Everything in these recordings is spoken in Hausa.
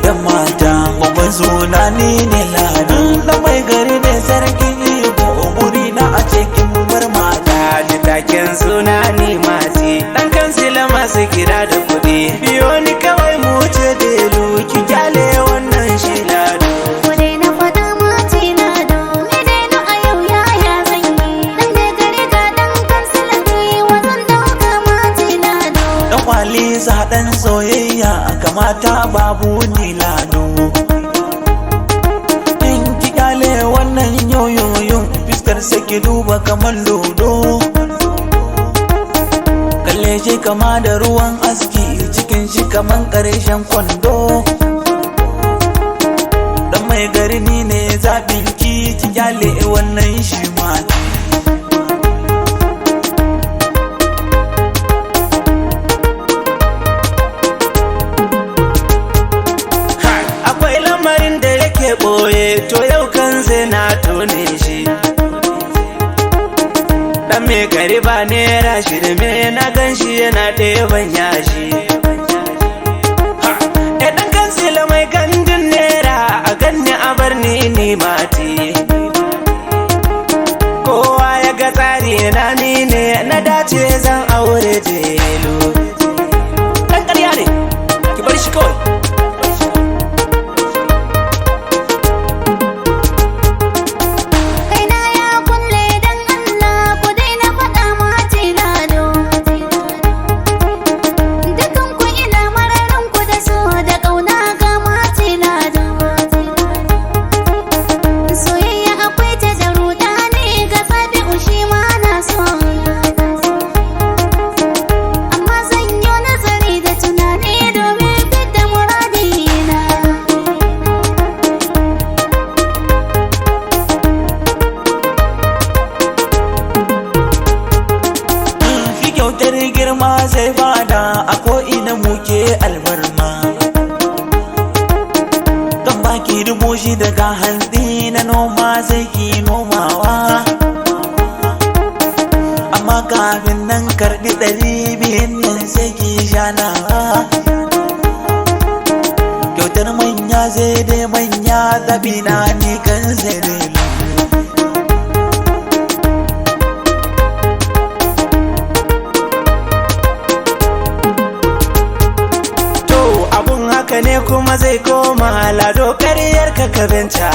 yan mata babban suna ni ne Lado na mai gari ne sarkin Igbo guri na a cikin bar mata da taken suna ni mati dan kansila masu kira da kuɗi biyo ni kawai mu ce delu ki kyale wannan shi Lado zaɗen soyayya kamata babu ni Lado in ki kyale wannan yoyoyon fiskar saki duba kamar dodo kalle shi kama da ruwan aski cikin shi kaman ƙarshen kwando dan mai gari ni ne zaɓin ki kyale wannan shi mata boye to yau kan sai na tone shi dan me gari ba nera shi da me na gan shi yana ɗeban yashi dan kansila mai gandun nera a ganni a bar ni mati kowa ya ga tsari na ni ne na dace zan aure delu dan ƙarya ne ki bar shi kawai girma zai bada a ko'ina muke albarma don baki dubu shi daga hantsi na noma zai ki nomawa amma kafin nan karbi 200 nan sai ki shanawa kyautar manya zai dai manya zabina ni kan zai haka ne kuma zai koma Lado ƙaryar ka binta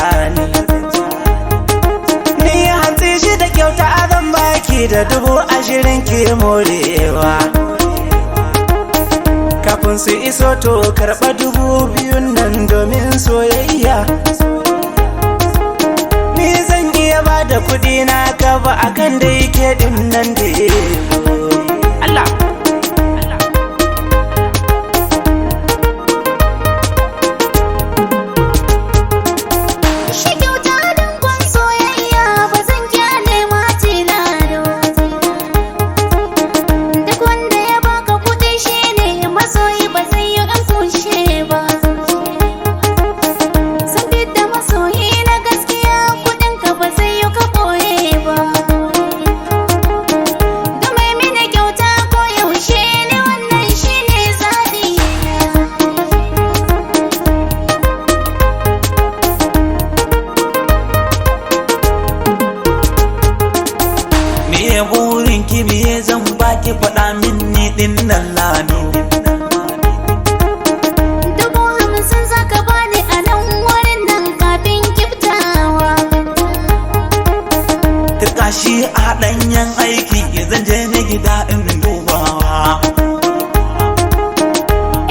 ni hantsi shi da kyauta zan baki da 20,000 ki morewa kafin su iso to karɓa 2,000 nan domin soyayya ni zan iya ba da kuɗi na gaba akan da yake ɗin nan da Allah burin ki biye zan baki faɗa min ni din nan Lado 50,000 zaka bani a nan wurin nan kafin kiftawa turka shi a ɗanyen aiki zan je na gida in dubawa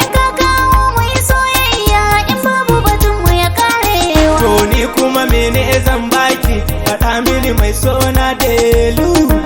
in ka kawo mu yi soyayya in babu batun mu ya karewa to ni kuma mene zan baki faɗa mini mai sona delu